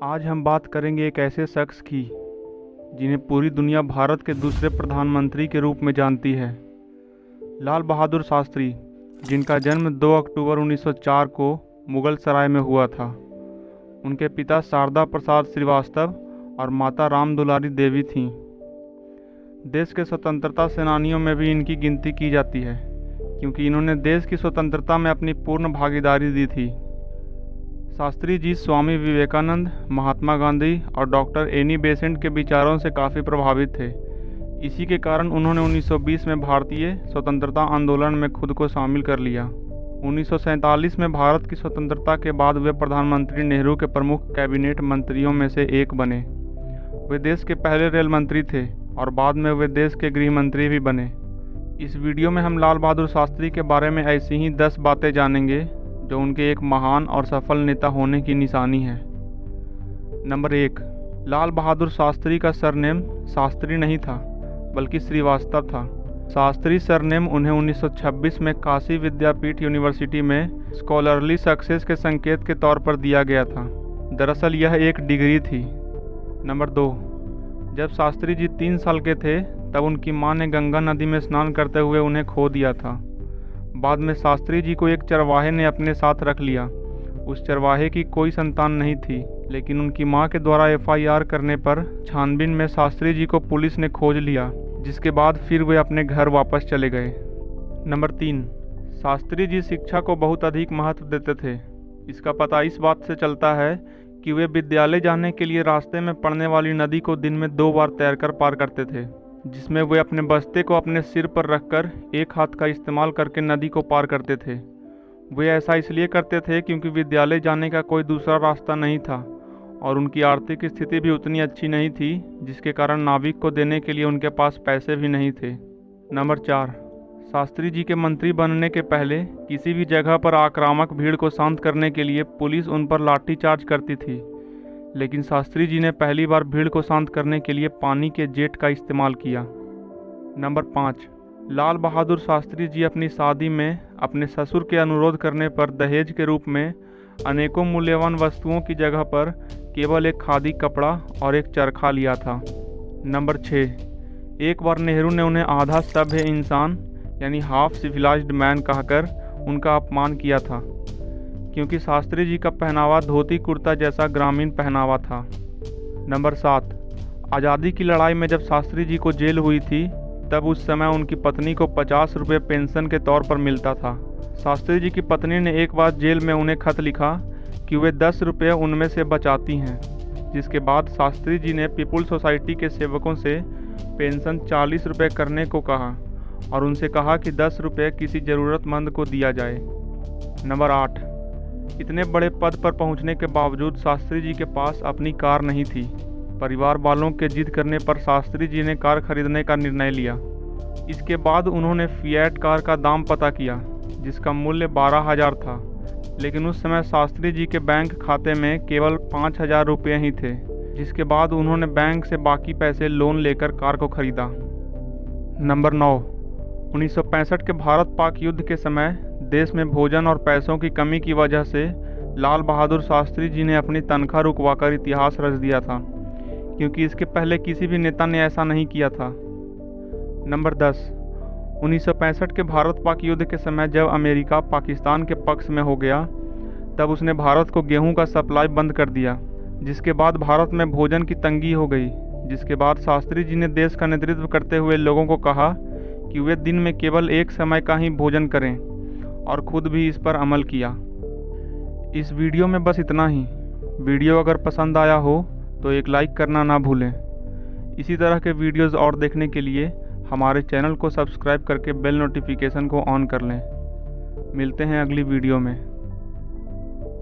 आज हम बात करेंगे एक ऐसे शख्स की जिन्हें पूरी दुनिया भारत के दूसरे प्रधानमंत्री के रूप में जानती है। लाल बहादुर शास्त्री, जिनका जन्म 2 अक्टूबर 1904 को मुगल सराय में हुआ था। उनके पिता शारदा प्रसाद श्रीवास्तव और माता राम दुलारी देवी थीं। देश के स्वतंत्रता सेनानियों में भी इनकी गिनती की जाती है, क्योंकि इन्होंने देश की स्वतंत्रता में अपनी पूर्ण भागीदारी दी थी। शास्त्री जी स्वामी विवेकानंद, महात्मा गांधी और डॉक्टर एनी बेसेंट के विचारों से काफ़ी प्रभावित थे। इसी के कारण उन्होंने 1920 में भारतीय स्वतंत्रता आंदोलन में खुद को शामिल कर लिया। 1947 में भारत की स्वतंत्रता के बाद वे प्रधानमंत्री नेहरू के प्रमुख कैबिनेट मंत्रियों में से एक बने। वे देश के पहले रेल मंत्री थे और बाद में वे देश के गृह मंत्री भी बने। इस वीडियो में हम लाल बहादुर शास्त्री के बारे में ऐसी ही 10 बातें जानेंगे जो उनके एक महान और सफल नेता होने की निशानी है। नंबर 1, लाल बहादुर शास्त्री का सरनेम शास्त्री नहीं था, बल्कि श्रीवास्तव था। शास्त्री सरनेम उन्हें 1926 में काशी विद्यापीठ यूनिवर्सिटी में स्कॉलरली सक्सेस के संकेत के तौर पर दिया गया था। दरअसल यह एक डिग्री थी। नंबर 2, जब शास्त्री जी 3 साल के थे तब उनकी मां ने गंगा नदी में स्नान करते हुए उन्हें खो दिया था। बाद में शास्त्री जी को एक चरवाहे ने अपने साथ रख लिया। उस चरवाहे की कोई संतान नहीं थी, लेकिन उनकी मां के द्वारा FIR करने पर छानबीन में शास्त्री जी को पुलिस ने खोज लिया, जिसके बाद फिर वे अपने घर वापस चले गए। नंबर 3, शास्त्री जी शिक्षा को बहुत अधिक महत्व देते थे। इसका पता इस बात से चलता है कि वे विद्यालय जाने के लिए रास्ते में पड़ने वाली नदी को दिन में 2 बार तैरकर पार करते थे, जिसमें वे अपने बस्ते को अपने सिर पर रखकर एक हाथ का इस्तेमाल करके नदी को पार करते थे। वे ऐसा इसलिए करते थे क्योंकि विद्यालय जाने का कोई दूसरा रास्ता नहीं था और उनकी आर्थिक स्थिति भी उतनी अच्छी नहीं थी, जिसके कारण नाविक को देने के लिए उनके पास पैसे भी नहीं थे। नंबर 4, शास्त्री जी के मंत्री बनने के पहले किसी भी जगह पर आक्रामक भीड़ को शांत करने के लिए पुलिस उन पर लाठीचार्ज करती थी, लेकिन शास्त्री जी ने पहली बार भीड़ को शांत करने के लिए पानी के जेट का इस्तेमाल किया। नंबर 5, लाल बहादुर शास्त्री जी अपनी शादी में अपने ससुर के अनुरोध करने पर दहेज के रूप में अनेकों मूल्यवान वस्तुओं की जगह पर केवल एक खादी कपड़ा और एक चरखा लिया था। नंबर 6, एक बार नेहरू ने उन्हें आधा सभ्य इंसान यानी हाफ सिविलाइज्ड मैन कहकर उनका अपमान किया था, क्योंकि शास्त्री जी का पहनावा धोती कुर्ता जैसा ग्रामीण पहनावा था। नंबर 7, आज़ादी की लड़ाई में जब शास्त्री जी को जेल हुई थी तब उस समय उनकी पत्नी को 50 रुपये पेंशन के तौर पर मिलता था। शास्त्री जी की पत्नी ने एक बार जेल में उन्हें खत लिखा कि वे 10 रुपये उनमें से बचाती हैं, जिसके बाद शास्त्री जी ने पीपुल्स सोसाइटी के सेवकों से पेंशन 40 रुपये करने को कहा और उनसे कहा कि 10 रुपये किसी ज़रूरतमंद को दिया जाए। नंबर 8, इतने बड़े पद पर पहुंचने के बावजूद शास्त्री जी के पास अपनी कार नहीं थी। परिवार वालों के जिद करने पर शास्त्री जी ने कार खरीदने का निर्णय लिया। इसके बाद उन्होंने फिएट कार का दाम पता किया, जिसका मूल्य 12,000 था, लेकिन उस समय शास्त्री जी के बैंक खाते में केवल 5,000 रुपये ही थे, जिसके बाद उन्होंने बैंक से बाकी पैसे लोन लेकर कार को खरीदा। नंबर 9, 1965 के भारत पाक युद्ध के समय देश में भोजन और पैसों की कमी की वजह से लाल बहादुर शास्त्री जी ने अपनी तनख्वाह रुकवाकर इतिहास रच दिया था, क्योंकि इसके पहले किसी भी नेता ने ऐसा नहीं किया था। नंबर 10, 1965 के भारत पाक युद्ध के समय जब अमेरिका पाकिस्तान के पक्ष में हो गया तब उसने भारत को गेहूं का सप्लाई बंद कर दिया, जिसके बाद भारत में भोजन की तंगी हो गई। जिसके बाद शास्त्री जी ने देश का नेतृत्व करते हुए लोगों को कहा कि वे दिन में केवल एक समय का ही भोजन करें और खुद भी इस पर अमल किया। इस वीडियो में बस इतना ही। वीडियो अगर पसंद आया हो तो एक लाइक करना ना भूलें। इसी तरह के वीडियोस और देखने के लिए हमारे चैनल को सब्सक्राइब करके बेल नोटिफिकेशन को ऑन कर लें। मिलते हैं अगली वीडियो में।